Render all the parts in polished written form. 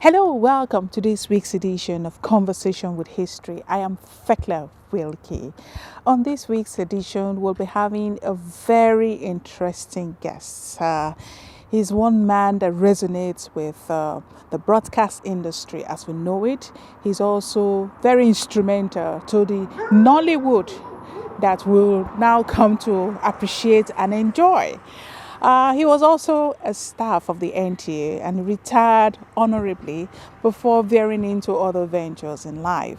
Hello, welcome to this week's edition of Conversation with History. I am THECLA WILKIE. On this week's edition, we'll be having a very interesting guest. He's one man that resonates with the broadcast industry as we know it. He's also very instrumental to the Nollywood that we'll now come to appreciate and enjoy. He was also a staff of the NTA and retired honorably before veering into other ventures in life.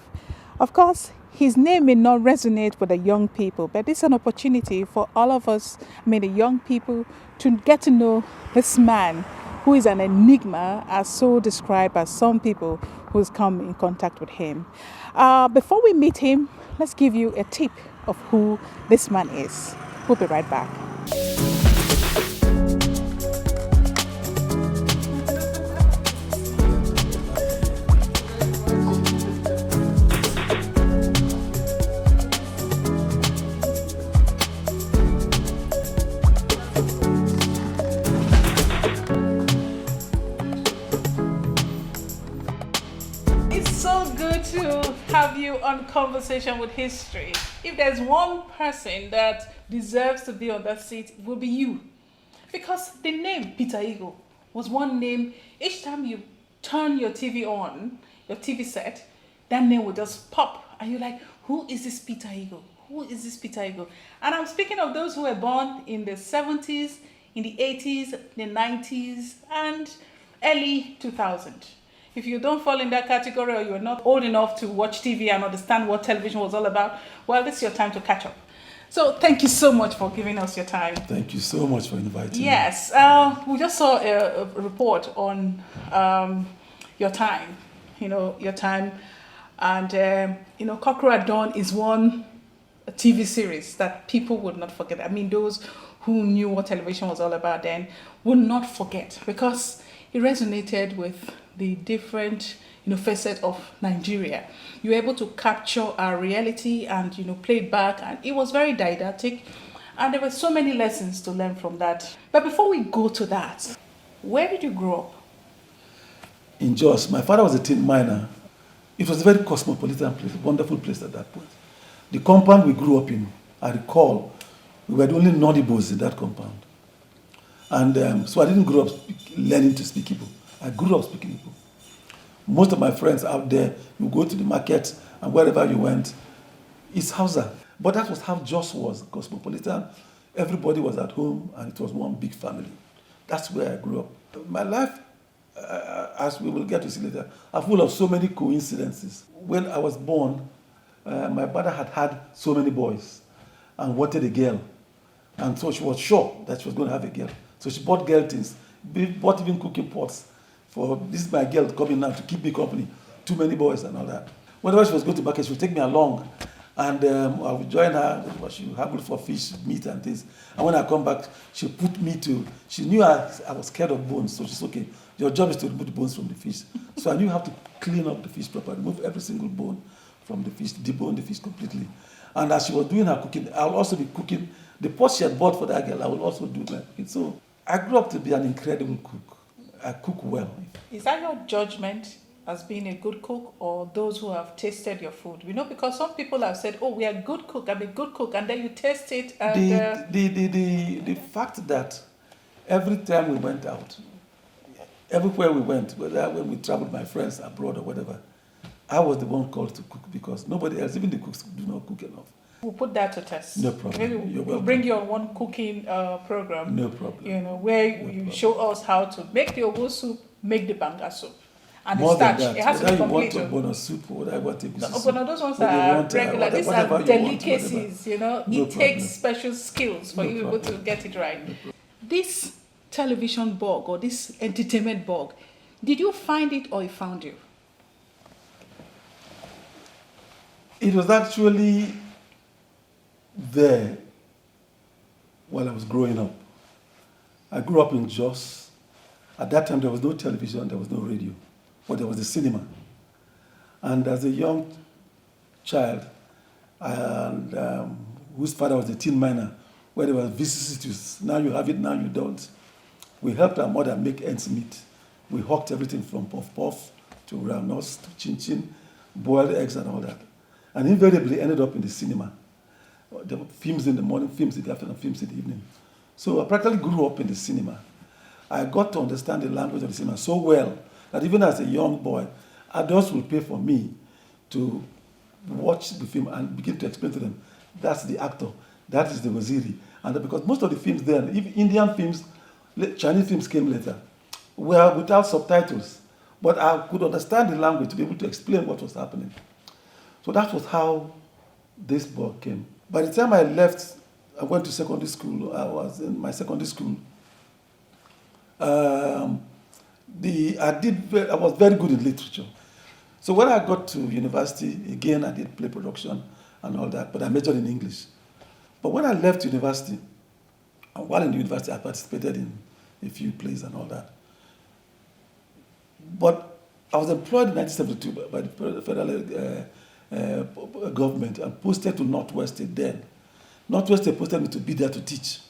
Of course, his name may not resonate with the young people, but it's an opportunity for all of us, the young people, to get to know this man who is an enigma, as so described by some people who's come in contact with him. Before we meet him, let's give you a tip of who this man is. We'll be right back. To have you on Conversation with History. If there's one person that deserves to be on that seat, it will be you. Because the name Peter Igho was one name. Each time you turn your TV on, your TV set, that name will just pop. And you're like, who is this Peter Igho? Who is this Peter Igho? And I'm speaking of those who were born in the 70s, in the 80s, the 90s, and early 2000. If you don't fall in that category or you're not old enough to watch TV and understand what television was all about, well, this is your time to catch up. So thank you so much for giving us your time. Thank you so much for inviting me. Yes, we just saw a report on your time, your time. And, Cockroach at Dawn is one TV series that people would not forget. I mean, those who knew what television was all about then would not forget because it resonated with the different facets of Nigeria. You were able to capture our reality and play it back, and it was very didactic, and there were so many lessons to learn from that. But before we go to that, where did you grow up? In Jos. My father was a tin miner. It was a very cosmopolitan place, a wonderful place at that point. The compound we grew up in, I recall, we were the only Nollywood in that compound. And so I didn't grow up learning to speak Igbo. I grew up speaking Igbo. Most of my friends out there, you go to the market and wherever you went, it's Hausa. But that was how Jos was, cosmopolitan. Everybody was at home and it was one big family. That's where I grew up. My life, as we will get to see later, are full of so many coincidences. When I was born, my mother had had so many boys and wanted a girl. And so she was sure that she was going to have a girl. So she bought girl things, bought even cooking pots for this is my girl coming now to keep me company. Too many boys and all that. Whenever she was going to market, she would take me along. And I would join her. She would haggle for fish, meat and things. And when I come back, she put me to, she knew I was scared of bones. So she's okay. Your job is to remove the bones from the fish. So I knew how to clean up the fish properly, remove every single bone from the fish, debone the fish completely. And as she was doing her cooking, I'll also be cooking. The pot she had bought for that girl, I will also do my cooking. So I grew up to be an incredible cook. I cook well. Is that your judgment as being a good cook or those who have tasted your food? Because some people have said, oh, we are good cook, I'm a good cook, and then you taste it. And, the fact that every time we went out, everywhere we went, whether when we traveled with my friends abroad or whatever, I was the one called to cook because nobody else, even the cooks, do not cook enough. We'll put that to test. No problem. Maybe we'll bring you on one cooking program. No problem. Where you show us how to make the ogo soup, make the banga soup. And More the starch. than that, it has to be complete. You want a soup or whatever, what No, those ones are regular. These are delicacies, it takes special skills for you able to get it right. This television bug or this entertainment bug, did you find it or it found you? It was actually there while I was growing up. I grew up in Jos. At that time, there was no television, there was no radio, but there was the cinema. And as a young child, and whose father was a tin miner, where there were vicissitudes. Now you have it, now you don't. We helped our mother make ends meet We hawked everything from puff-puff to ranos to chin-chin, boiled eggs and all that. And invariably ended up in the cinema. There were films in the morning, films in the afternoon, films in the evening. So I practically grew up in the cinema. I got to understand the language of the cinema so well that even as a young boy, adults would pay for me to watch the film and begin to explain to them, that's the actor, that is the waziri. And because most of the films then, even Indian films, Chinese films came later, were without subtitles. But I could understand the language to be able to explain what was happening. So that was how this book came. By the time I left, I went to secondary school. I was in my secondary school. I was very good in literature. So when I got to university, again, I did play production and all that, but I majored in English. But when I left university, while in the university, I participated in a few plays and all that. But I was employed in 1972 by the federal government and posted to Northwest State then. Northwest State posted me to be there to teach.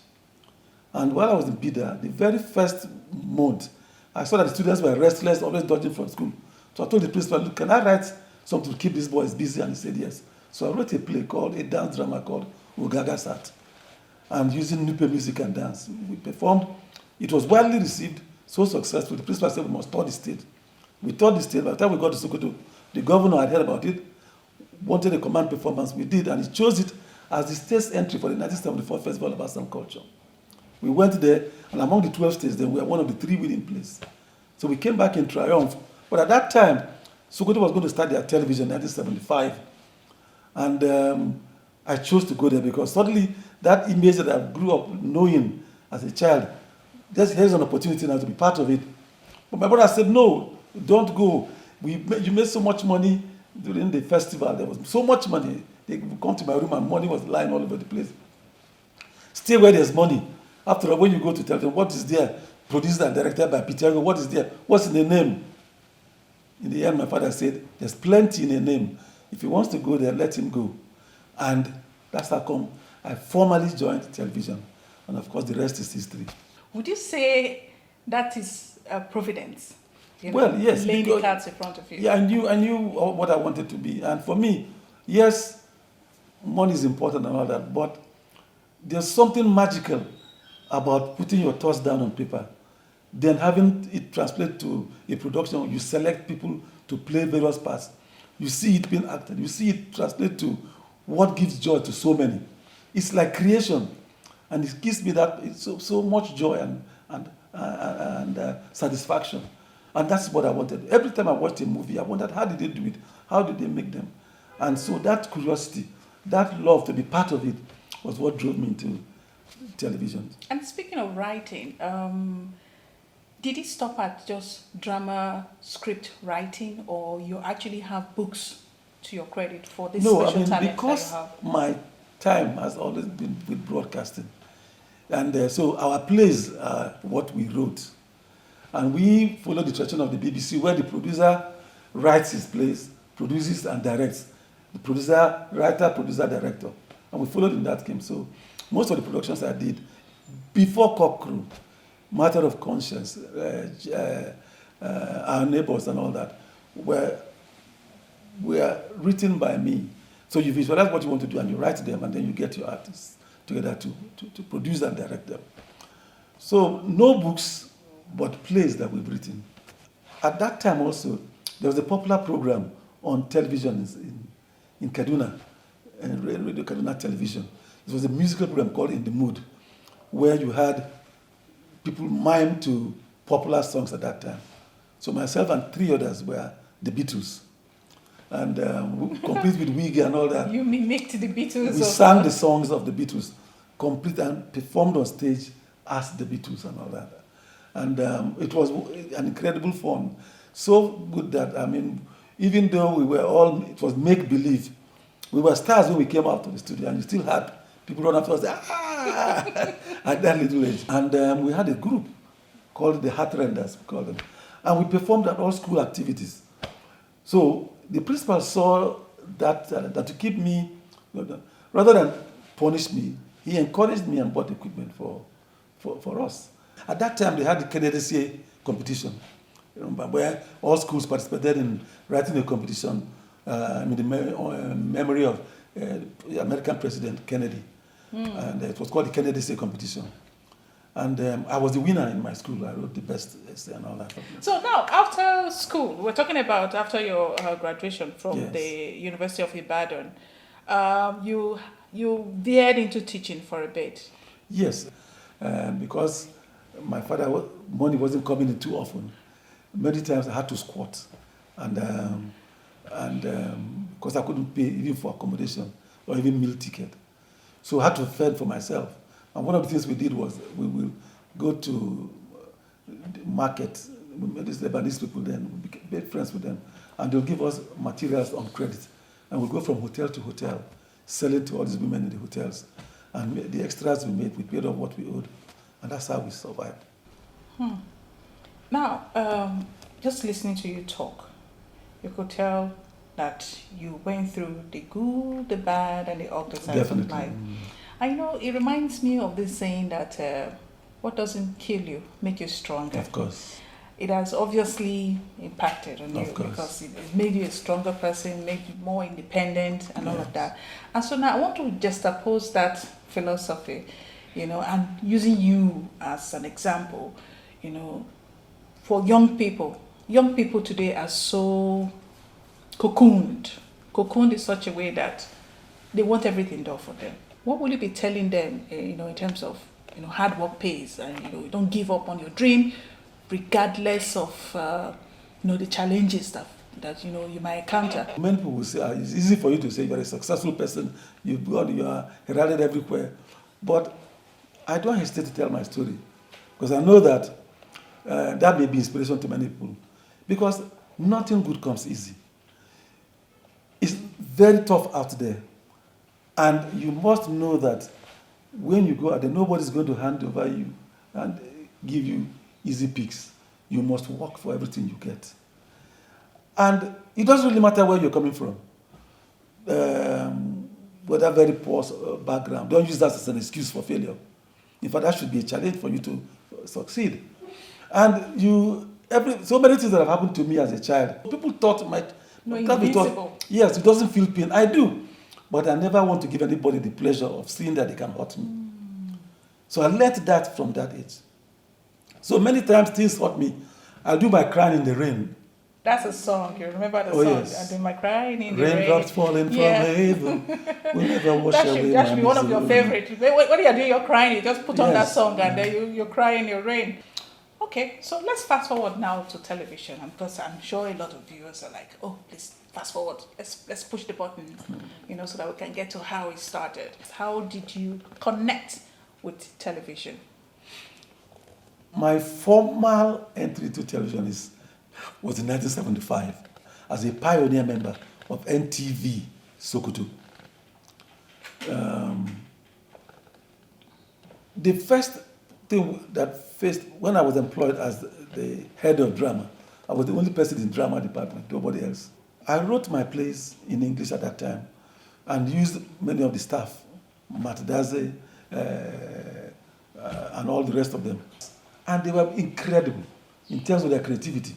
And while I was in Bida, the very first month, I saw that the students were restless, always dodging from school. So I told the principal, look, can I write something to keep these boys busy? And he said yes. So I wrote a play called, a dance drama called Ugaga Sat. And using Nupe music and dance. We performed. It was widely received, so successful. The principal said we must tour the state. We toured the state. By the time we got to Sokoto, the governor had heard about it, wanted a command performance. We did, and he chose it as the state's entry for the 1974 Festival of Arts and Culture. We went there, and among the 12 states, then we were one of the 3 winning places. So we came back in triumph. But at that time, Sokoto was going to start their television in 1975. And I chose to go there because suddenly that image that I grew up knowing as a child, here's an opportunity now to be part of it. But my brother said, no, don't go. You made so much money during the festival. There was so much money. They would come to my room and money was lying all over the place. Stay where there's money. After all, when you go to television, what is there? Produced and directed by Peter Igho, what is there? What's in the name? In the end, my father said, there's plenty in a name. If he wants to go there, let him go. And that's how come I formally joined television. And of course, the rest is history. Would you say that is providence? Well, yes. Laying the cards in front of you. Yeah, I knew what I wanted to be. And for me, yes, money is important and all that, but there's something magical about putting your thoughts down on paper, then having it translate to a production. You select people to play various parts. You see it being acted. You see it translate to what gives joy to so many. It's like creation, and it gives me that so much joy and satisfaction. And that's what I wanted. Every time I watched a movie, I wondered, how did they do it? How did they make them? And so that curiosity, that love to be part of it, was what drove me into television. And speaking of writing, did it stop at just drama script writing, or you actually have books to your credit for this special talent because that you have? my time has always been with broadcasting. And so our plays are what we wrote. And we follow the tradition of the BBC, where the producer writes his plays, produces and directs. The producer, writer, producer, director. And we followed in that game. So most of the productions I did before Cock Crew, Matter of Conscience, Our Neighbors and all that, were written by me. So you visualize what you want to do and you write them, and then you get your artists together to produce and direct them. So no books, but plays that we've written. At that time also, there was a popular program on television in Kaduna, Radio Kaduna Television. It was a musical program called In the Mood, where you had people mime to popular songs at that time. So myself and 3 others were the Beatles. And we complete with WILKIE and all that. You mimicked the Beatles? We sang the songs of the Beatles, complete and performed on stage as the Beatles and all that. And it was an incredible fun. So good that, even though we were all, it was make-believe, we were stars when we came out of the studio, and you still had people run after us, at that little age. And we had a group called the Heartrenders, we called them. And we performed at all school activities. So the principal saw that to keep me, rather than punish me, he encouraged me and bought equipment for us. At that time, they had the candidacy competition, where all schools participated in writing a competition in the memory of American President Kennedy. And it was called the Kennedy Essay Competition. And I was the winner in my school. I wrote the best essay and all that. So now, after school, we're talking about after your graduation from the University of Ibadan, you veered into teaching for a bit. Yes, because my father, money wasn't coming in too often. Many times I had to squat, and because I couldn't pay even for accommodation or even meal ticket. So I had to fend for myself. And one of the things we did was we will go to the market. We met these Lebanese people then, we made friends with them, and they'll give us materials on credit. And we'll go from hotel to hotel, selling to all these women in the hotels. And the extras we made, we paid off what we owed. And that's how we survived. Now, just listening to you talk, you could tell that you went through the good, the bad, and the ugly sides of life. I know it reminds me of this saying that what doesn't kill you make you stronger. Of course. It has obviously impacted on you Of course. because it made you a stronger person, made you more independent and all of that. And so now I want to juxtapose that philosophy, and using you as an example, for young people. Young people today are so cocooned in such a way that they want everything done for them. What will you be telling them, in terms of, hard work pays and, you don't give up on your dream regardless of, the challenges that you might encounter? Many people will say, it's easy for you to say you're a successful person, you are heralded everywhere. But I don't hesitate to tell my story because I know that that may be inspiration to many people because nothing good comes easy. It's very tough out there. And you must know that when you go out there, nobody's going to hand over you and give you easy picks. You must work for everything you get. And it doesn't really matter where you're coming from. Whether very poor background, don't use that as an excuse for failure. In fact, that should be a challenge for you to succeed. And so many things that have happened to me as a child, people thought yes, it doesn't feel pain. I do. But I never want to give anybody the pleasure of seeing that they can hurt me. So I learned that from that age. So many times things hurt me. I'll do my crying in the rain. That's a song. You remember the song? Yes. I do my crying in the rain. Raindrops falling from heaven will never wash away that should be one of your misery. favorites. When you're doing your crying, you just put on that song and then you cry in your rain. Okay, so let's fast forward now to television, because I'm sure a lot of viewers are like, oh, please fast forward. Let's push the button, so that we can get to how it started. How did you connect with television? My formal entry to television was in 1975 as a pioneer member of NTV Sokoto. The first thing that faced when I was employed as the head of drama, I was the only person in drama department, nobody else. I wrote my plays in English at that time and used many of the staff, Matt Daze, and all the rest of them. And they were incredible in terms of their creativity.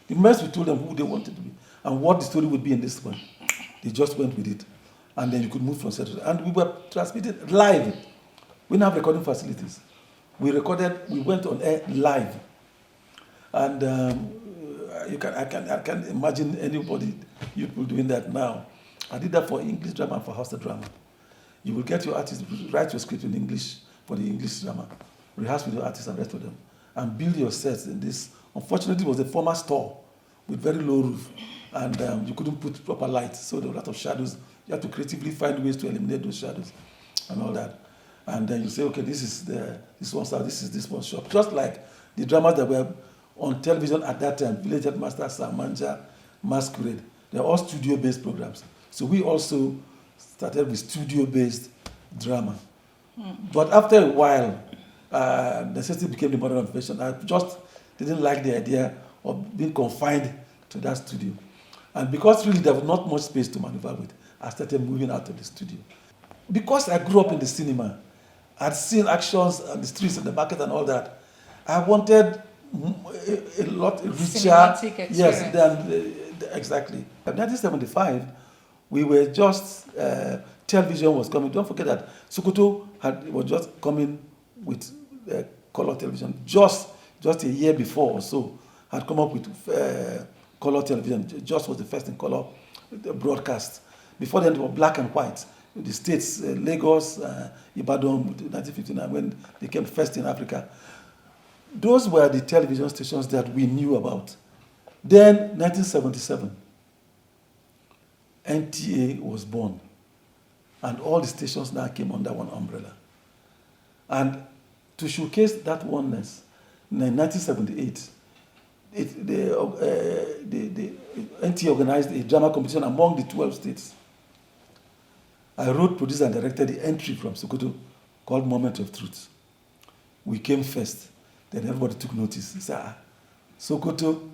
The moment we told them who they wanted to be and what the story would be in this one, they just went with it. And then you could move from set to set. And we were transmitted live. We didn't have recording facilities. We went on air live. And I can imagine anybody, you people doing that now. I did that for English drama and for Hausa drama. You will get your artist, write your script in English for the English drama, rehearse with your artists and rest of them, and build your sets in this. Unfortunately, it was a former store with very low roof, and you couldn't put proper light, so there were a lot of shadows. You had to creatively find ways to eliminate those shadows and all that. And then you say, okay, this one's out, this one's shop. Just like the dramas that were on television at that time, Village Headmaster, Samanja, Masquerade, they're all studio-based programs. So we also started with studio-based drama. But after a while, necessity became the mother of invention. I just didn't like the idea of being confined to that studio. And because really there was not much space to maneuver with, I started moving out of the studio. Because I grew up in the cinema, I'd seen actions on the streets and the market and all that, I wanted a lot richer. Cinematic experience. Yes, than exactly. In 1975, we were just television was coming. Don't forget that Sokoto was just coming with color television. Just a year before or so, had come up with color television. Just was the first in color broadcast. Before then, it was black and white. The states, Lagos, Ibadan, 1959, when they came first in Africa. Those were the television stations that we knew about. Then, 1977, NTA was born. And all the stations now came under one umbrella. And to showcase that oneness, in 1978, the NTA organized a drama competition among the 12 states. I wrote, produced, and directed the entry from Sokoto called Moment of Truth. We came first. Then everybody took notice. They said, Sokoto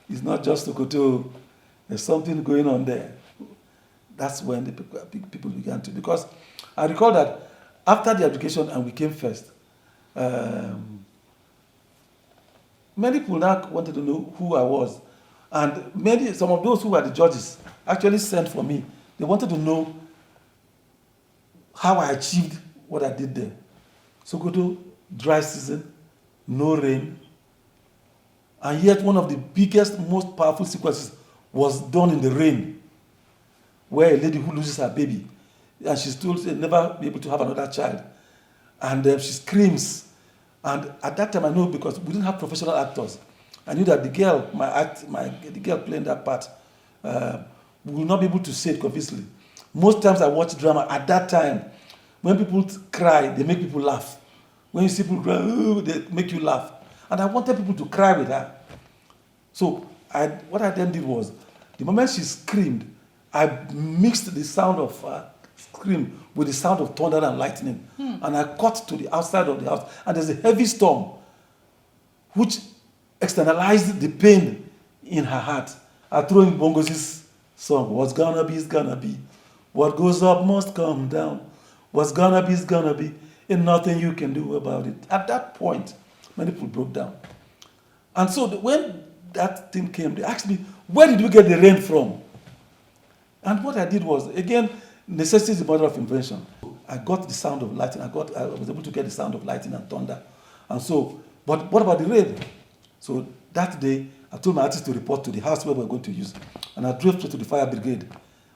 is not just Sokoto. There's something going on there. That's when the people began to. Because I recall that after the education and we came first, many people now wanted to know who I was. And some of those who were the judges actually sent for me. They wanted to know how I achieved what I did there. Sokoto, dry season, no rain, and yet one of the biggest, most powerful sequences was done in the rain, where a lady who loses her baby, and she's told she'll never be able to have another child, and she screams. And at that time, I know because we didn't have professional actors, I knew that the girl, the girl playing that part, will not be able to say it convincingly. Most times I watch drama at that time, when people cry, they make people laugh. When you see people cry, they make you laugh. And I wanted people to cry with her. So what I then did was, the moment she screamed, I mixed the sound of scream with the sound of thunder and lightning. And I cut to the outside of the house. And there's a heavy storm, which externalized the pain in her heart. I threw in Bongo's song, what's gonna be is gonna be. What goes up must come down. What's gonna be is gonna be. And nothing you can do about it. At that point, many people broke down. And so when that thing came, they asked me, where did you get the rain from? And what I did was, again, necessity is the mother of invention. I got the sound of lightning. I was able to get the sound of lightning and thunder. And so, but what about the rain? So that day, I told my artist to report to the house where we were going to use. And I drove straight to the fire brigade.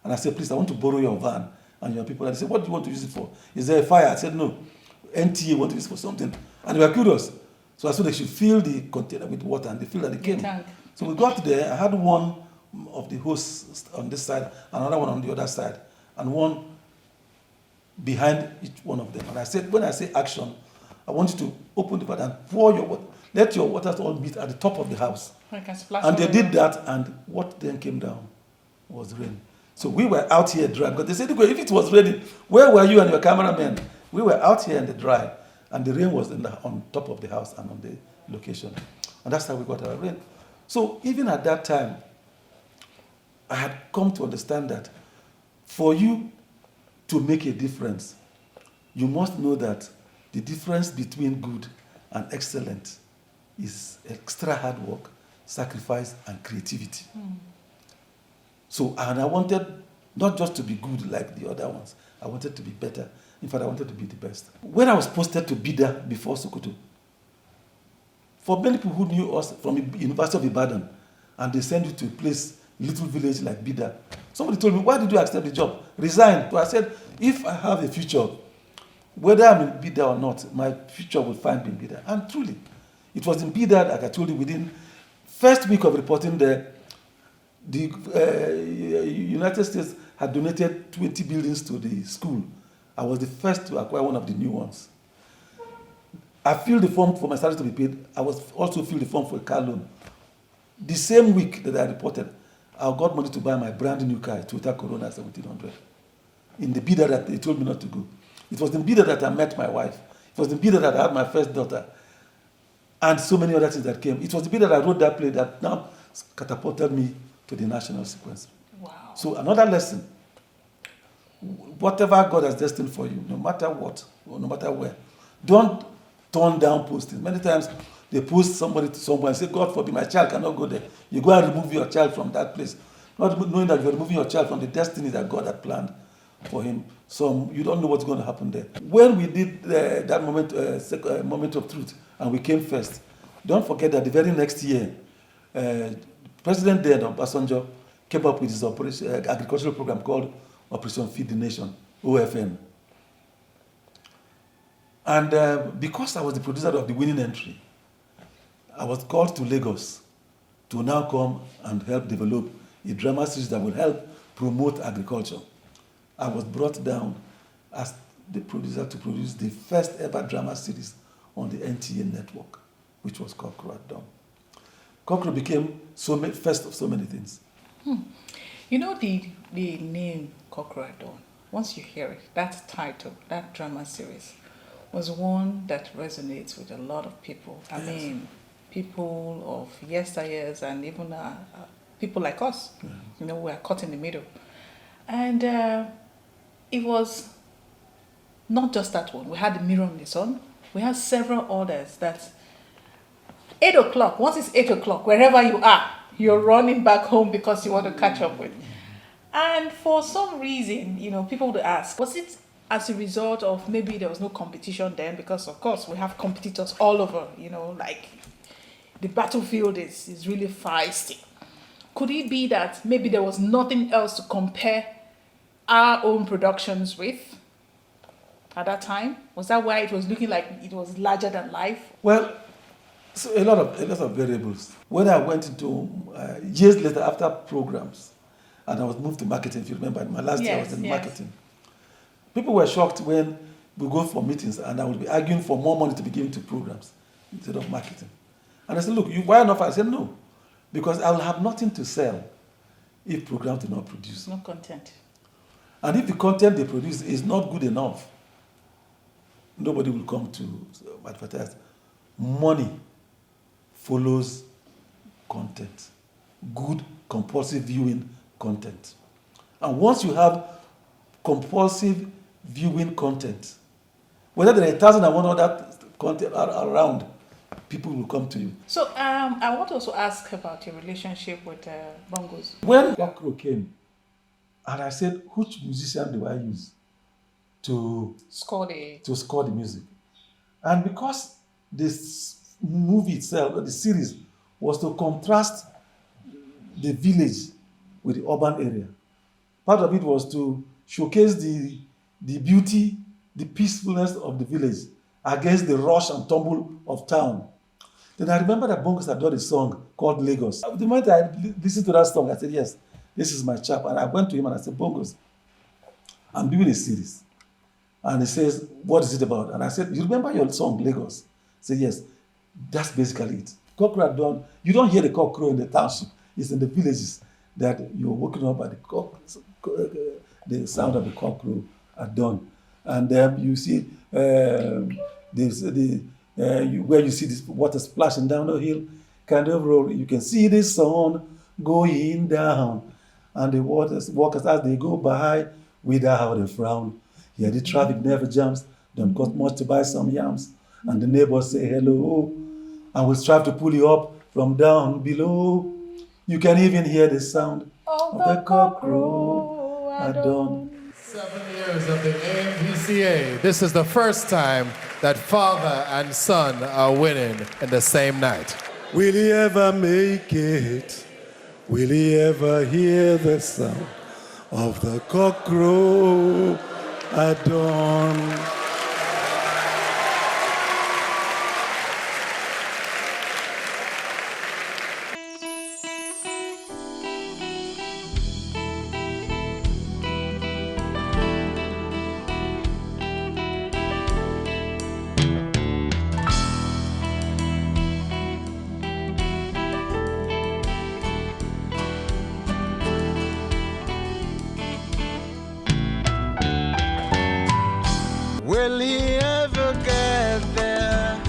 And I said, please, I want to borrow your van and your people. And they said, what do you want to use it for? Is there a fire? I said, no. NTA want to use it for something. And they were curious. So I said they should fill the container with water, and they filled and they came. So we got there. I had one of the hoses on this side, another one on the other side, and one behind each one of them. And I said, when I say action, I want you to open the valve and pour your water. Let your waters all meet at the top of the house. And they did that, and what then came down was rain. So we were out here dry, because they said, if it was raining, where were you and your cameraman? We were out here in the dry, and the rain was on top of the house and on the location. And that's how we got our rain. So even at that time, I had come to understand that for you to make a difference, you must know that the difference between good and excellent is extra hard work, sacrifice, and creativity. So, and I wanted not just to be good like the other ones, I wanted to be better. In fact, I wanted to be the best. When I was posted to Bida before Sokoto, for many people who knew us from the University of Ibadan, and they sent you to a place, little village like Bida, somebody told me, why did you accept the job? Resign. So I said, if I have a future, whether I'm in Bida or not, my future will find me in Bida. And truly, it was in Bida, like I told you, within first week of reporting there, the United States had donated 20 buildings to the school. I was the first to acquire one of the new ones. I filled the form for my salary to be paid. I was also filled the form for a car loan. The same week that I reported, I got money to buy my brand new car, a Toyota Corona 1700. In the Bida that they told me not to go. It was in Bida that I met my wife. It was in Bida that I had my first daughter. And so many other things that came. It was the Bida that I wrote that play that now catapulted me to the national sequence. Wow. So another lesson. Whatever God has destined for you, no matter what, or no matter where, don't turn down postings. Many times, they post somebody to somewhere and say, God forbid, my child cannot go there. You go and remove your child from that place, not knowing that you're removing your child from the destiny that God had planned for him. So you don't know what's going to happen there. When we did that moment of truth, and we came first, don't forget that the very next year, President then, Obasanjo, came up with his agricultural program called Operation Feed the Nation, OFN. And because I was the producer of the winning entry, I was called to Lagos to now come and help develop a drama series that will help promote agriculture. I was brought down as the producer to produce the first ever drama series on the NTA network, which was Cockerel at Dawn. Cockerel became first of so many things. You know the name Cockerel at Dawn, once you hear it, that title, that drama series, was one that resonates with a lot of people. I mean, people of yesteryears and even people like us, you know, we're caught in the middle. And it was not just that one. We had the Mirror on the Sun. We had several others that 8 o'clock, once it's 8 o'clock, wherever you are, you're running back home because you want to catch up with. And for some reason, you know, people would ask, was it as a result of maybe there was no competition then? Because of course we have competitors all over, you know, like the battlefield is really feisty. Could it be that maybe there was nothing else to compare our own productions with at that time? Was that why it was looking like it was larger than life? Well, so a lot of variables. When I went into years later after programs, and I was moved to marketing, if you remember, my last year I was in marketing. People were shocked when we go for meetings and I would be arguing for more money to be given to programs instead of marketing. And I said, look, why not? I said, no, because I will have nothing to sell if programs do not produce. No content. And if the content they produce is not good enough, nobody will come to advertise. Money follows content, good compulsive viewing content. And once you have compulsive viewing content, whether there are 1,001 other content around, people will come to you. So I want to also ask about your relationship with Bongos. When Cockerel came, and I said, which musician do I use to score the music? And because this movie itself, the series, was to contrast the village with the urban area. Part of it was to showcase the beauty, the peacefulness of the village against the rush and tumble of town. Then I remember that Bongos had done a song called Lagos. The moment I listened to that song, I said, yes, this is my chap. And I went to him and I said, Bongos, I'm doing a series. And he says, what is it about? And I said, you remember your song, Lagos? He said, yes, that's basically it. Cockerel at Dawn, you don't hear the cockerel in the township. It's in the villages that you're waking up by the sound of the cockerel at dawn. And then you see where you see this water splashing down the hill, kind of roll. You can see the sun going down, and the walkers as they go by without a frown. Here the traffic never jams. Don't cost much to buy some yams, and the neighbors say hello, and will strive to pull you up from down below. You can even hear the sound of the cockerel at dawn. 7 years of the AMPCA. This is the first time that father and son are winning in the same night. Will he ever make it? Will he ever hear the sound of the cockerel at dawn? Will he ever get there?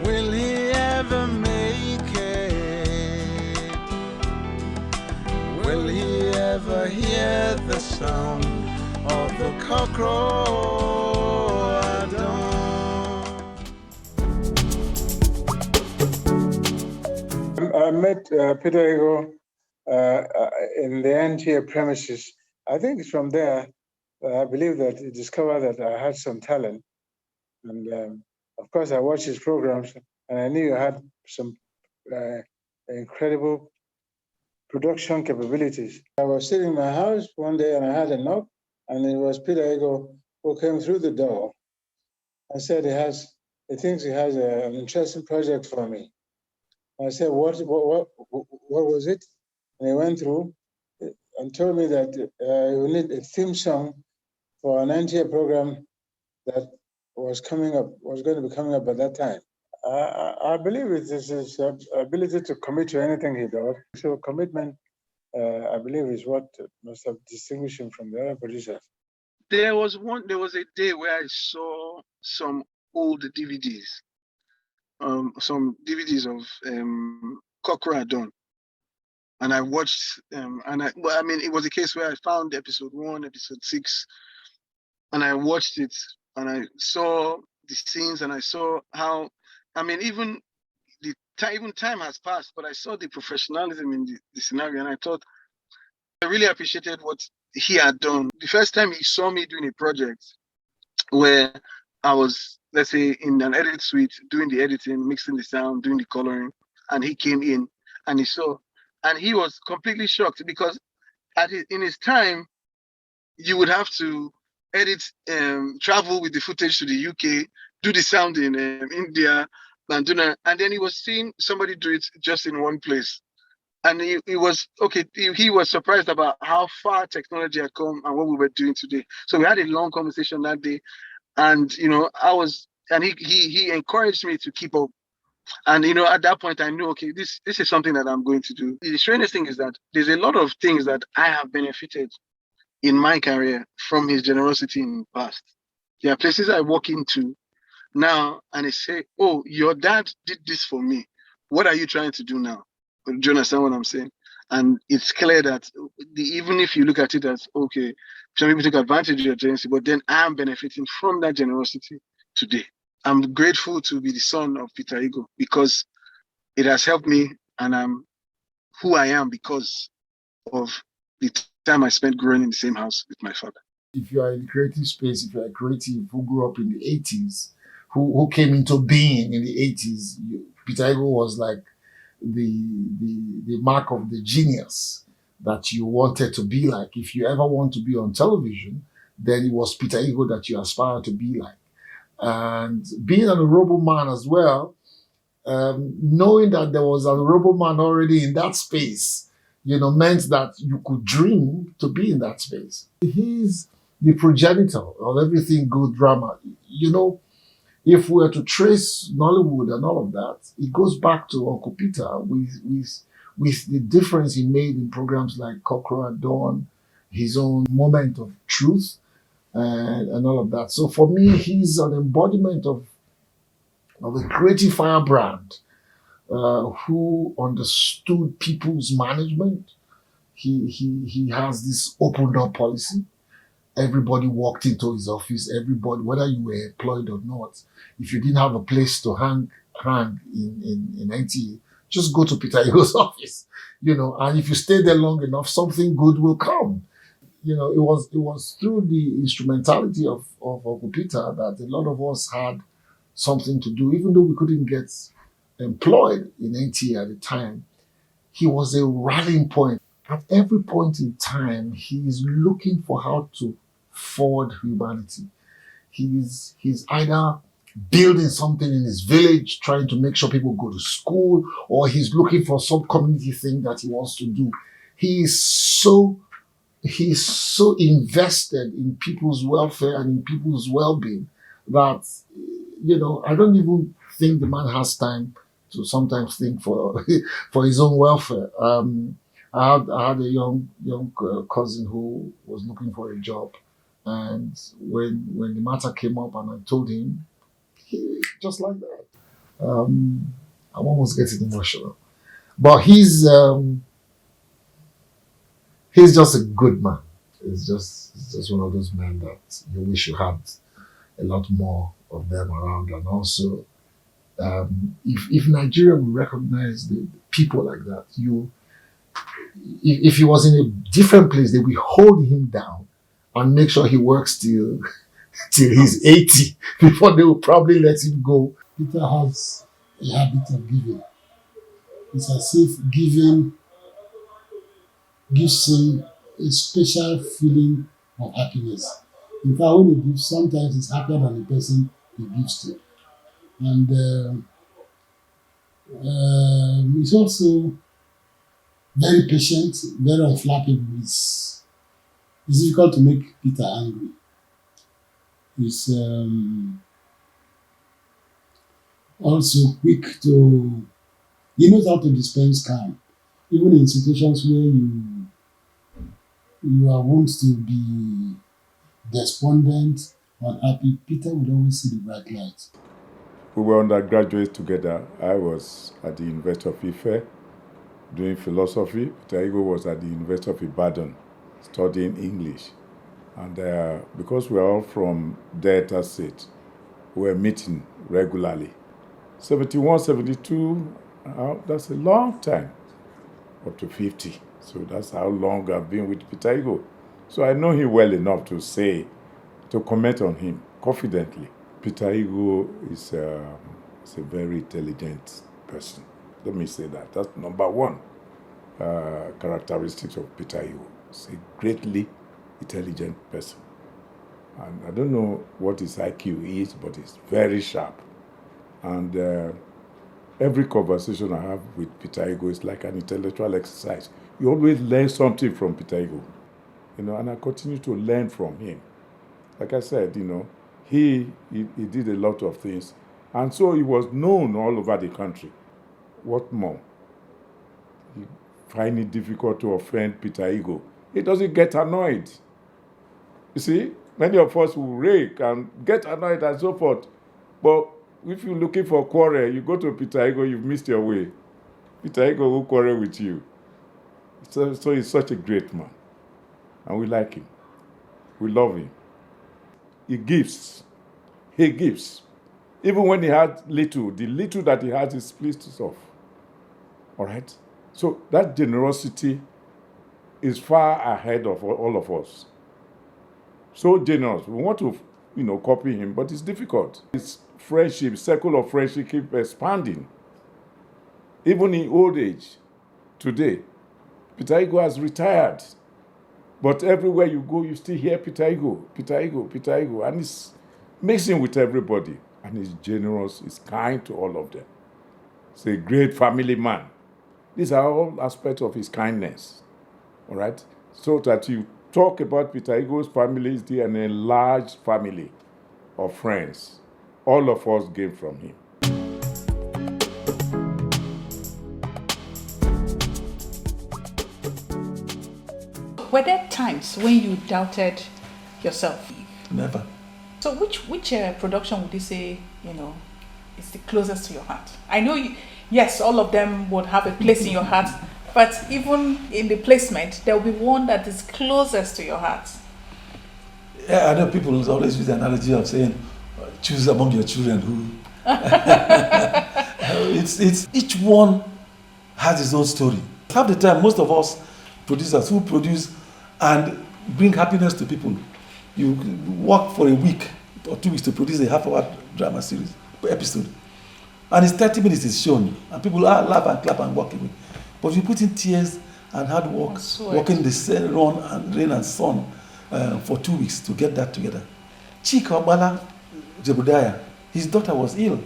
Will he ever make it? Will he ever hear the sound of the cockerel at dawn? I met Peter Igho in the NTA premises. I think it's from there, I believe that he discovered that I had some talent. And of course, I watched his programs, and I knew I had some incredible production capabilities. I was sitting in my house one day, and I had a knock, and it was Peter Igho who came through the door and said he thinks he has an interesting project for me. I said, what was it? And he went through and told me that you need a theme song for an NTA program that was going to be coming up at that time. I believe it is his ability to commit to anything he does. So commitment, I believe, is what must have distinguished him from the other producers. There was a day where I saw some old DVDs, some DVDs of Kokora Dawn. And I watched, it was a case where I found episode 1, episode 6, and I watched it, and I saw the scenes, and I saw how, even time has passed, but I saw the professionalism in the scenario, and I thought, I really appreciated what he had done. The first time he saw me doing a project where I was, let's say, in an edit suite, doing the editing, mixing the sound, doing the coloring, and he came in and he saw, and he was completely shocked because in his time, you would have to edit, travel with the footage to the UK, do the sound in India, and then he was seeing somebody do it just in one place. And he was surprised about how far technology had come and what we were doing today. So we had a long conversation that day, and he encouraged me to keep up. And at that point I knew, okay, this is something that I'm going to do. The strangest thing is that there's a lot of things that I have benefited in my career from his generosity in the past. There are places I walk into now and they say, oh, your dad did this for me. What are you trying to do now? Do you understand what I'm saying? And it's clear that even if you look at it as, okay, some people take advantage of your generosity, but then I'm benefiting from that generosity today. I'm grateful to be the son of Peter Igho because it has helped me, and I'm who I am because of the time I spent growing in the same house with my father. If you are in the creative space, if you are a creative who grew up in the 80s, who came into being in the 80s, Peter Igho was like the mark of the genius that you wanted to be like. If you ever want to be on television, then it was Peter Igho that you aspired to be like. And being an honorable man as well, knowing that there was an honorable man already in that space, meant that you could dream to be in that space. He's the progenitor of everything good drama. If we were to trace Nollywood and all of that, it goes back to Uncle Peter with the difference he made in programs like Kokora Dawn, his own moment of truth, and all of that. So for me, he's an embodiment of a creative firebrand who understood people's management. He has this open door policy. Everybody walked into his office. Everybody, whether you were employed or not, if you didn't have a place to hang in NTA, just go to Peter Igho's office. And if you stay there long enough, something good will come. It was through the instrumentality of Uncle Peter that a lot of us had something to do, even though we couldn't get employed in NTA at the time. He was a rallying point. At every point in time, he is looking for how to forward humanity. He's either building something in his village, trying to make sure people go to school, or he's looking for some community thing that he wants to do. He's so invested in people's welfare and in people's well-being that, I don't even think the man has time to sometimes think for his own welfare. I had a young cousin who was looking for a job, and when the matter came up and I told him, he just like that. I'm almost getting emotional, but he's just a good man. He's just one of those men that you wish you had a lot more of them around, and also If Nigeria would recognize the people like that, if he was in a different place, they will hold him down and make sure he works till he's 80 before they will probably let him go. Peter has a habit of giving. It's as if giving gives him a special feeling of happiness. In fact, when he gives, sometimes it's happier than the person he gives to. And he's also very patient, very unflappable. It's difficult to make Peter angry. He's also quick to, he knows how to dispense calm. Even in situations where you are wont to be despondent, unhappy, Peter would always see the bright light. We were undergraduates together. I was at the University of Ife doing philosophy. Peter Igho was at the University of Ibadan studying English. And because we are all from Delta State, we were meeting regularly. 71, 72, that's a long time, up to 50. So that's how long I've been with Peter Igho. So I know him well enough to comment on him confidently. Peter Igho is a very intelligent person. Let me say that. That's number one characteristics of Peter Igho. He's a greatly intelligent person. And I don't know what his IQ is, but it's very sharp. And every conversation I have with Peter Igho is like an intellectual exercise. You always learn something from Peter Igho, and I continue to learn from him. Like I said, he did a lot of things, and so he was known all over the country. What more? You find it difficult to offend Peter Igho. He doesn't get annoyed. You see, many of us will rake and get annoyed and so forth, but if you're looking for quarrel, you go to Peter Igho, you've missed your way. Peter Igho will quarrel with you. So he's such a great man. And we like him. We love him. He gives. He gives. Even when he had little, the little that he has, he splits it off. All right? So that generosity is far ahead of all of us. So generous. We want to, copy him, but it's difficult. His friendship, circle of friendship keep expanding. Even in old age, today, Peter Igho has retired. But everywhere you go, you still hear Peter Igho, Peter Igho, Peter Igho. And he's mixing with everybody. And he's generous, he's kind to all of them. He's a great family man. These are all aspects of his kindness. All right? So that you talk about Peter Igho's family, is an enlarged family of friends. All of us gain from him. Were there times when you doubted yourself? Never. So which production would you say, is the closest to your heart? I know, yes, all of them would have a place in your heart, but even in the placement, there will be one that is closest to your heart. Yeah, I know people always use the analogy of saying, choose among your children who. It's each one has his own story. Half the time, most of us producers who produce and bring happiness to people, you work for a week or 2 weeks to produce a half-hour drama series episode, and it's 30 minutes is shown, and people laugh and clap and walk away. But you put in tears and hard work, working the rain and sun for 2 weeks to get that together. Chika Obala Jebediah, his daughter was ill,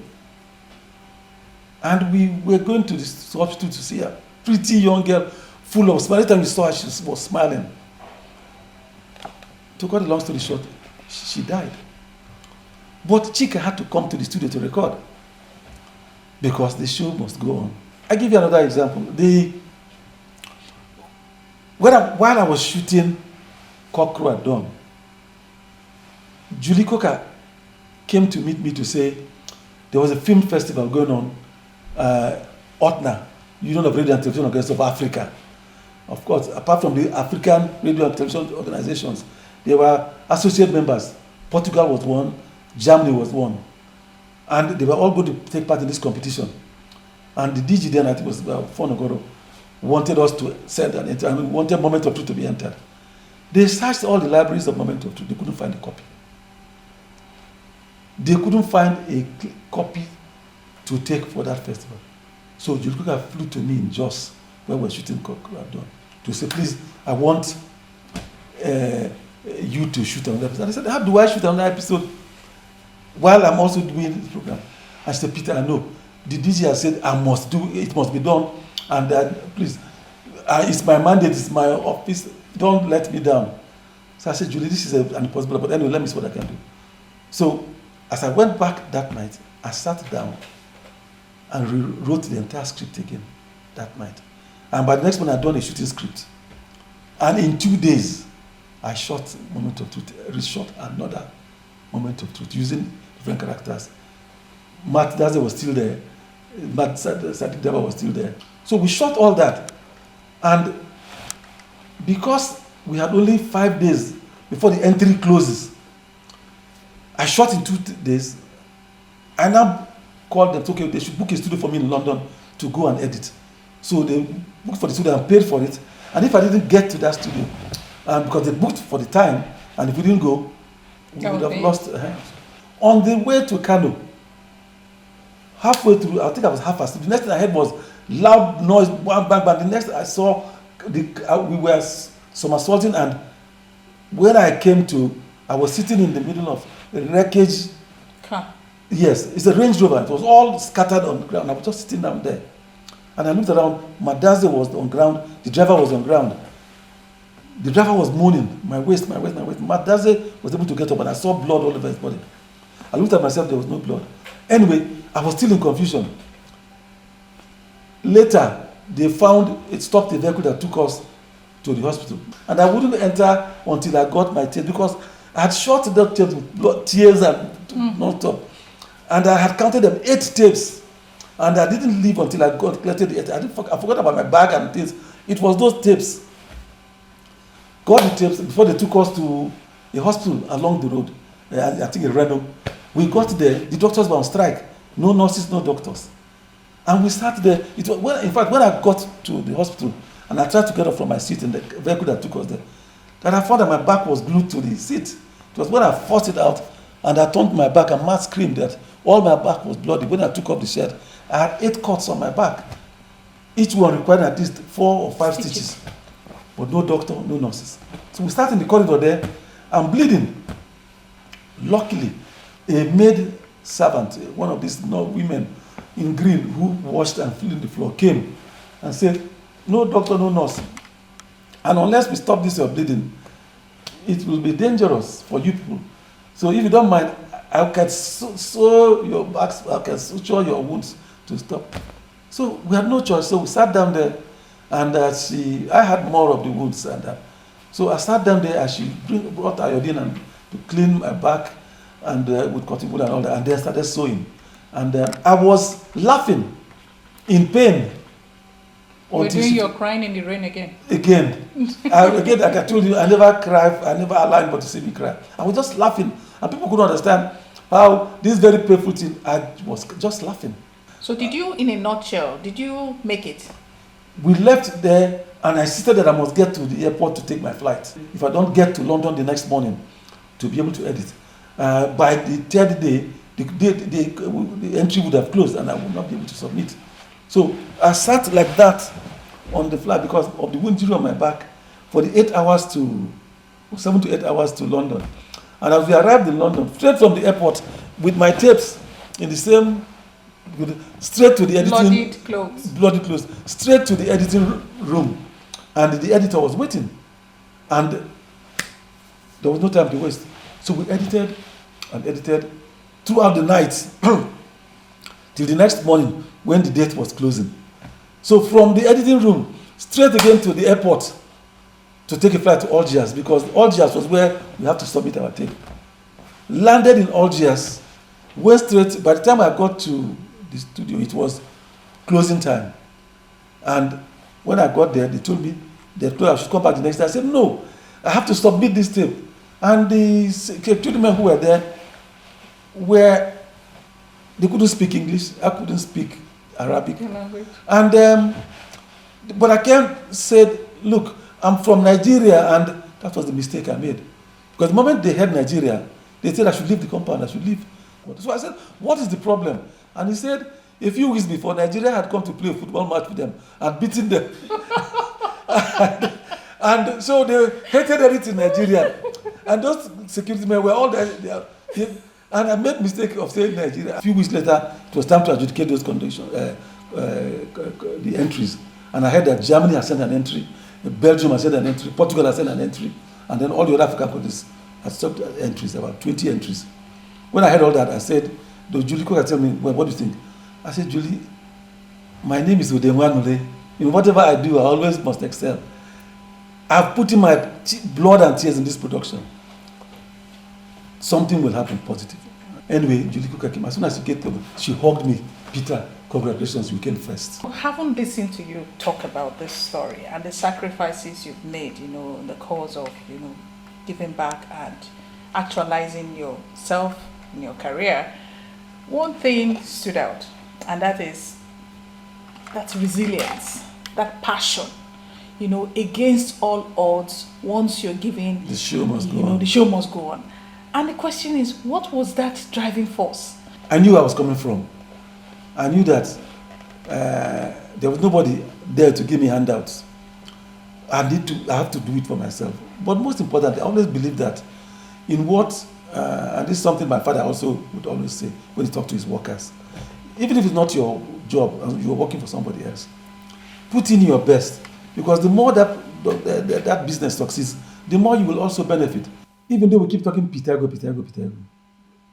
and we were going to the hospital to see her. Pretty young girl, full of smiles. Every time we saw her, she was smiling. To cut a long story short, she died. But Chika had to come to the studio to record because the show must go on. I give you another example. While I was shooting Cockroach at Dawn, Julie Coker came to meet me to say there was a film festival going on, OTNA, Union of Radio and Television Organizations of Africa. Of course, apart from the African radio and television organizations, there were associate members. Portugal was one, Germany was one. And they were all going to take part in this competition. And the DG then, I think it was Fonogoro, wanted us to send an entry, and wanted Moment of Truth to be entered. They searched all the libraries of Moment of Truth. They couldn't find a copy. They couldn't find a copy to take for that festival. So Julikuka flew to me in Jos, where we were shooting Kokradon, to say, please, I want you to shoot another episode. And I said, how do I shoot another episode while I'm also doing this program? I said, Peter, I know. The DJ has said, I must do it, must be done. And please, it's my mandate, it's my office, don't let me down. So I said, Julie, this is an impossible, but anyway, let me see what I can do. So as I went back that night, I sat down and rewrote the entire script again that night. And by the next morning, I'd done a shooting script. And in 2 days, I shot Moment of Truth, reshot another Moment of Truth using different characters. Matt Daze was still there. Matt Sadiq Daba was still there. So we shot all that. And because we had only 5 days before the entry closes, I shot in 2 days. I now called them, okay, they should book a studio for me in London to go and edit. So they booked for the studio and paid for it. And if I didn't get to that studio, because they booked for the time, and if we didn't go, we would have lost. On the way to Kano, halfway through, I think I was half asleep. The next thing I heard was loud noise, bang, bang, bang. The next thing I saw, we were somersaulting, and when I came to, I was sitting in the middle of a wreckage. Car. Yes, it's a Range Rover. It was all scattered on the ground. I was just sitting down there. And I looked around, Madaze was on ground, the driver was on ground. The driver was moaning, my waist. Madaze was able to get up, and I saw blood all over his body. I looked at myself, there was no blood. Anyway, I was still in confusion. Later, they found, it stopped the vehicle that took us to the hospital. And I wouldn't enter until I got my tapes, because I had shot the tapes with blood, tears and non-stop. And I had counted them 8 tapes. And I didn't leave until I got collected the 8. I forgot about my bag and things. It was those tapes. Got the tapes before they took us to a hospital along the road. I think in Reno. We got there, the doctors were on strike. No nurses, no doctors. And we sat there. It was, in fact, when I got to the hospital and I tried to get up from my seat in the vehicle that took us there, that I found that my back was glued to the seat. It was when I forced it out and I turned my back, and Matt screamed that all my back was bloody. When I took off the shirt, I had 8 cuts on my back. Each one required at least 4 or 5 stitches. But no doctor, no nurses. So we sat in the corridor there. I'm bleeding. Luckily, a maid servant, one of these women in green who washed and cleaned the floor, came and said, no doctor, no nurse. And unless we stop this your bleeding, it will be dangerous for you people. So if you don't mind, I can sew your backs, I can suture your wounds to stop. So we had no choice. So we sat down there, and I had more of the wounds. And so I sat down there, and she brought iodine and to clean my back, and with cotton wool and all that, and then started sewing. And I was laughing in pain. We're doing your crying in the rain again. Again, like I told you, I never cry. I never allow anybody to see me cry. I was just laughing, and people couldn't understand how this very painful thing. I was just laughing. So did you, in a nutshell, did you make it? We left there, and I insisted that I must get to the airport to take my flight. If I don't get to London the next morning to be able to edit, by the 3rd day, the entry would have closed, and I would not be able to submit. So I sat like that on the flight because of the injury on my back for the 7 to 8 hours to London. And as we arrived in London, straight from the airport with my tapes in the same, straight to the editing, bloody clothes, straight to the editing room, and the editor was waiting, and there was no time to waste. So we edited and edited throughout the night till the next morning when the date was closing. So from the editing room straight again to the airport to take a flight to Algiers, because Algiers was where we have to submit our tape. Landed in Algiers, went straight. By the time I got to the studio, it was closing time. And when I got there, they told me that I should come back the next day. I said, no, I have to submit this tape. And the security men who were there were They couldn't speak English. I couldn't speak Arabic. Language. And but I can't say, look, I'm from Nigeria, and that was the mistake I made. Because the moment they heard Nigeria, they said I should leave the compound, I should leave. So I said, what is the problem? And he said, a few weeks before, Nigeria had come to play a football match with them and beaten them. and so they hated everything Nigeria. And those security men were all there. And I made mistake of saying Nigeria. A few weeks later, it was time to adjudicate those conditions, the entries. And I heard that Germany has sent an entry, Belgium has sent an entry, Portugal has sent an entry, and then all the other African countries had stopped entries, about 20 entries. When I heard all that, I said, Julie Cook tell me, well, what do you think? I said, Julie, my name is Udemwanule. In whatever I do, I always must excel. I've put in my blood and tears in this production. Something will happen positive. Anyway, Julie Cook came. As soon as she came to me, she hugged me. Peter, congratulations, you came first. I haven't listened to you talk about this story and the sacrifices you've made, in the cause of, giving back and actualizing yourself in your career. One thing stood out, and that's resilience, that passion, against all odds. Once you're giving, the show must go on. The show must go on. And the question is, what was that driving force? I knew where I was coming from. I knew that there was nobody there to give me handouts. I have to do it for myself. But most importantly, I always believe that in what, and this is something my father also would always say when he talked to his workers, even if it's not your job and you're working for somebody else, put in your best, because the more that business succeeds, the more you will also benefit. Even though we keep talking Peter Igho.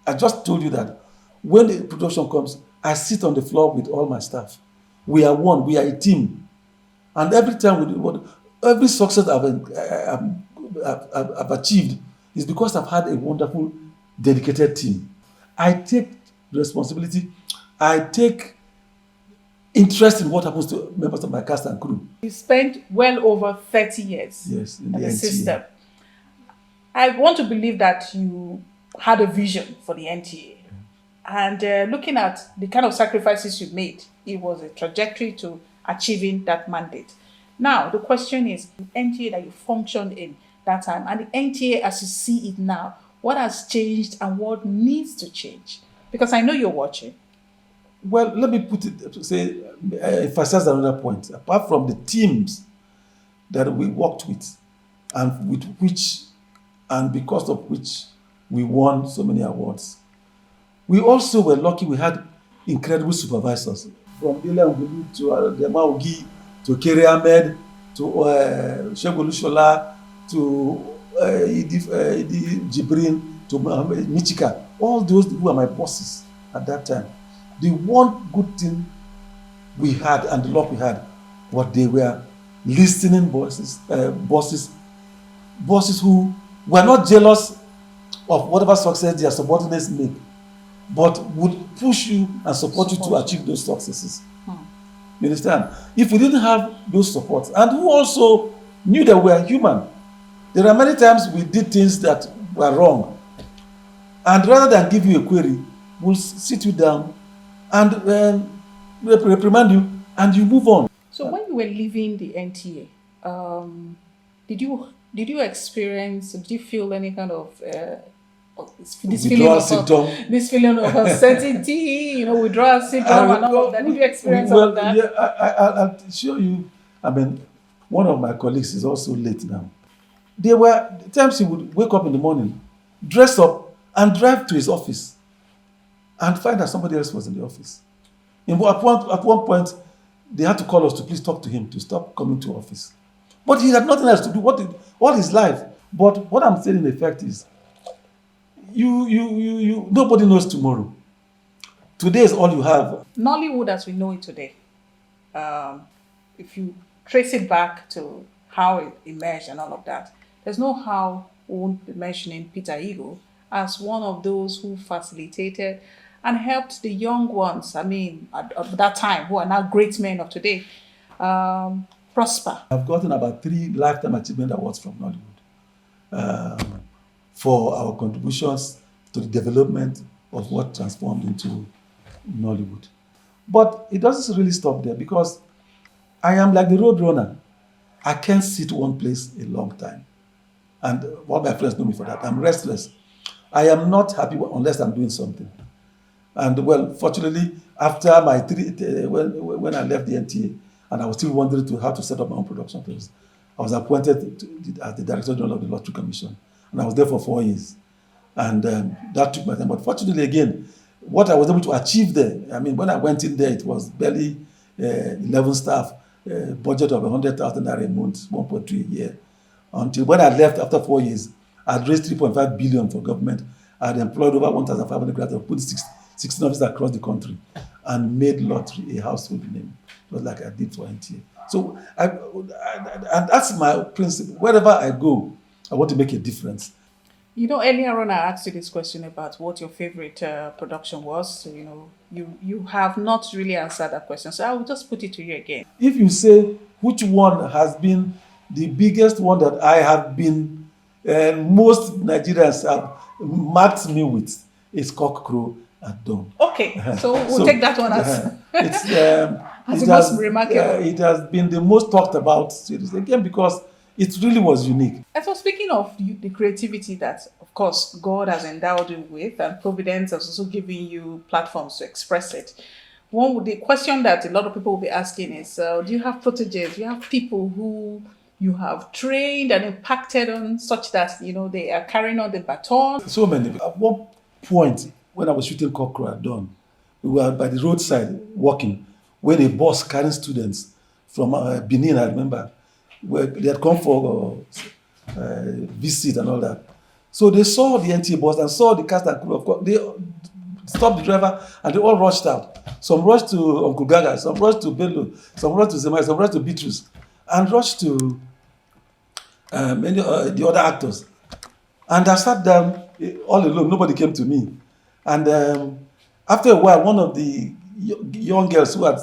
I just told you that when the production comes, I sit on the floor with all my staff. We are one, we are a team. And every time every success I've achieved is because I've had a wonderful, dedicated team. I take responsibility. I take interest in what happens to members of my cast and crew. You spent well over 30 years in the system. I want to believe that you had a vision for the NTA. And looking at the kind of sacrifices you made, it was a trajectory to achieving that mandate. Now, the question is, the NTA that you functioned in that time and the NTA as you see it now, what has changed and what needs to change? Because I know you're watching. Well, let me emphasize another point. Apart from the teams that we worked with and with which, and because of which we won so many awards, we also were lucky we had incredible supervisors. From Bill to Demaugi, to Kere Ahmed, to Shegu Lushola, to Idi Jibrin, to Michika. All those who were my bosses at that time. The one good thing we had and the luck we had, what they were listening bosses who were not jealous of whatever success their subordinates make, but would push you and support you to achieve those successes. You understand? If we didn't have those supports, and who also knew that we are human, there are many times we did things that were wrong, and rather than give you a query, we'll sit you down and reprimand you, and you move on. So when you were leaving the NTA, did you experience? Did you feel any kind of this feeling of uncertainty? Withdrawal syndrome and all of that. Did you experience all of that? Yeah, I'll show you. I mean, one of my colleagues is also late now. There were times he would wake up in the morning, dress up, and drive to his office, and find that somebody else was in the office. At one point, they had to call us to please talk to him to stop coming to office. But he had nothing else to do all his life. But what I'm saying in effect is, nobody knows tomorrow. Today is all you have. Nollywood as we know it today, if you trace it back to how it emerged and all of that, there's no how we won't be mentioning Peter Igho as one of those who facilitated and helped the young ones, at that time, who are now great men of today, prosper. I've gotten about 3 Lifetime Achievement Awards from Nollywood for our contributions to the development of what transformed into Nollywood. But it doesn't really stop there because I am like the road runner. I can't sit one place a long time. And all my friends know me for that. I'm restless. I am not happy unless I'm doing something. And well, fortunately, after my when I left the NTA, and I was still wondering how to set up my own production place, I was appointed as the Director General of the Lottery Commission, and I was there for 4 years. And that took my time. But fortunately, again, what I was able to achieve there, I mean, when I went in there, it was barely 11 staff, budget of 100,000 naira a month, 1.3 a year. Until when I left after 4 years, I had raised 3.5 billion for government. I had employed over 1,500 graduates, put 16 offices across the country, and made lottery a household name, just like I did for NTA. So, and that's my principle. Wherever I go, I want to make a difference. You know, earlier on I asked you this question about what your favorite production was. So, you have not really answered that question. So I will just put it to you again. If you say which one has been the biggest one that I have been, most Nigerians have marked me with, is Cock Crow at Dawn. Okay, so we'll take that one as it's as the most remarkable. It has been the most talked about series again because it really was unique. And so speaking of the creativity that, of course, God has endowed you with, and Providence has also given you platforms to express it. The question that a lot of people will be asking is, do you have proteges? Do you have people who you have trained and impacted on such that, they are carrying on the baton? So many. At one point, when I was shooting Cock Crow at Dawn, we were by the roadside walking when a bus carrying students from Benin, I remember, where they had come for visit and all that. So they saw the NTA bus and saw the cast and crew. Of course, they stopped the driver and they all rushed out. Some rushed to Uncle Gaga, some rushed to Bello, some rushed to Zemai, some rushed to Beatrice, and rushed to the other actors. And I sat down all alone. Nobody came to me. And after a while, one of the young girls who had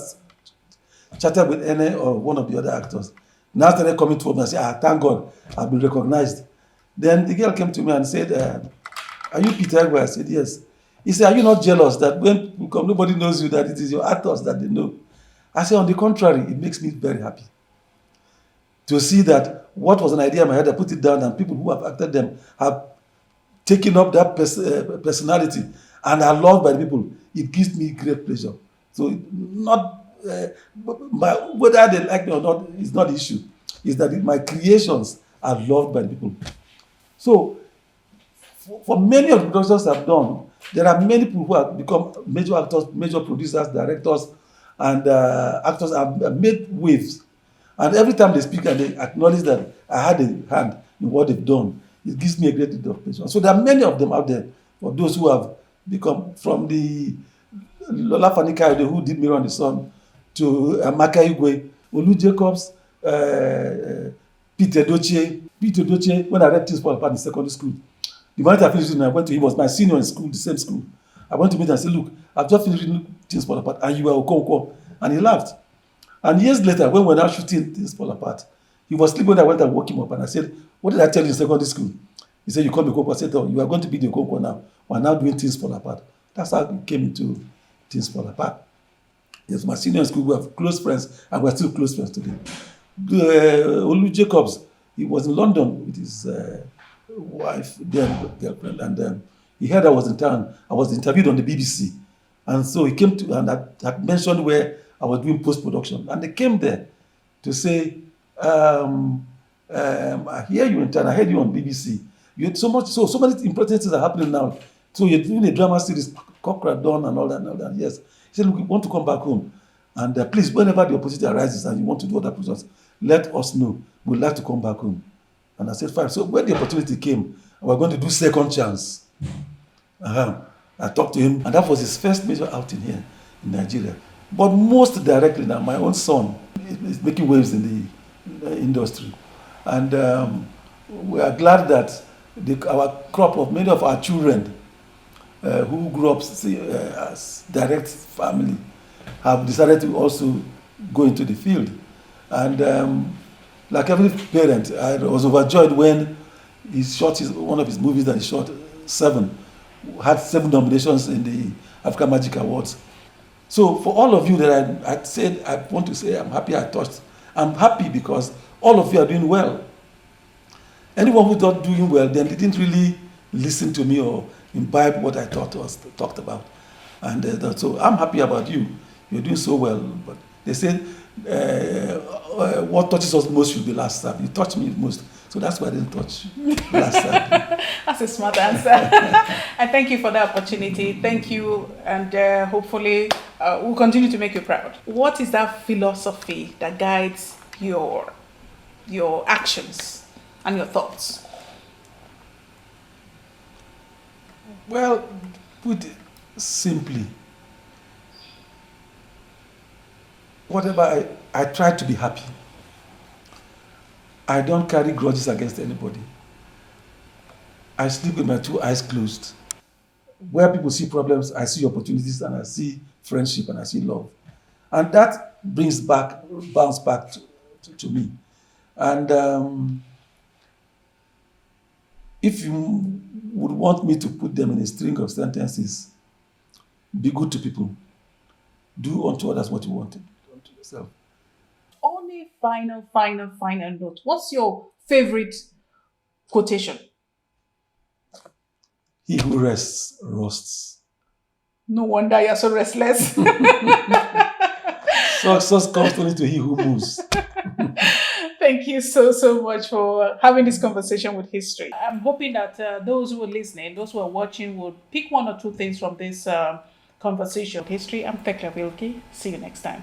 chatted with Ene or one of the other actors now started coming to me and said, thank God, I've been recognized. Then the girl came to me and said, are you Peter Igho? I said, yes. He said, are you not jealous that when you come, nobody knows you, that it is your actors that they know? I said, on the contrary, it makes me very happy to see that what was an idea in my head, I put it down, and people who have acted them have taken up that personality and are loved by the people. It gives me great pleasure. So not whether they like me or not is not the issue. It's that my creations are loved by the people. So for many of the productions I've done, there are many people who have become major actors, major producers, directors, and actors have made waves. And every time they speak and they acknowledge that I had a hand in what they've done, it gives me a great deal of pleasure. So there are many of them out there for those who have become, from the Lola Fani Kayode, who did Mirror on the Sun, to Amaka Igwe, Olu Jacobs, Peter Doche. When I read Things Fall Apart in secondary school, the moment I finished reading, I went to him, was my senior in school, the same school. I went to meet him and said, look, I've just finished reading Things Fall Apart, and you were Okonkwo. And he laughed. And years later, when we were now shooting Things Fall Apart, he was sleeping when I went and woke him up, and I said, what did I tell you in secondary school? He said, you called me Okonkwo. I said, oh, you are going to be the Okonkwo now. We're now doing Things Fall Apart. That's how we came into Things Fall Apart. Yes, my senior in school, we were close friends, and we're still close friends today. Olu Jacobs, he was in London with his wife, then girlfriend, and he heard I was in town. I was interviewed on the BBC. And so he came to, and I mentioned where I was doing post-production. And they came there to say, I hear you in town, I heard you on BBC. You had so many important things are happening now. So you're doing a drama series, Cock Crow at Dawn and all that. Yes. He said, look, we want to come back home. And please, whenever the opportunity arises and you want to do other projects, let us know. We'd like to come back home. And I said, fine. So when the opportunity came, we were going to do Second Chance. I talked to him, and that was his first major outing here in Nigeria. But most directly now, my own son is making waves in the industry. And we are glad that our crop of many of our children who grew up as direct family have decided to also go into the field. And like every parent, I was overjoyed when he shot one of his movies that he shot, 7, had 7 nominations in the African Magic Awards. So for all of you that I said, I want to say I'm happy I touched. I'm happy because all of you are doing well. Anyone who's not doing well, then they didn't really listen to me or imbibe what I talked about. And so I'm happy about you. You're doing so well. But they said what touches us most should be last served. You touched me most. So that's why I didn't touch last served. That's a smart answer. And thank you for the opportunity. Thank you. And hopefully we'll continue to make you proud. What is that philosophy that guides your actions and your thoughts? Well, put it simply, whatever I try to be happy. I don't carry grudges against anybody. I sleep with my 2 eyes closed. Where people see problems, I see opportunities, and I see friendship, and I see love. And that bounce back to me. And if you would want me to put them in a string of sentences, be good to people. Do unto others what you want to do unto yourself. Only final note. What's your favorite quotation? He who rests, rusts. No wonder you're so restless. Success comes only to he who moves. Thank you so much for having this conversation with history. I'm hoping that those who are listening, those who are watching, will pick 1 or 2 things from this conversation with history. I'm THECLA WILKIE. See you next time.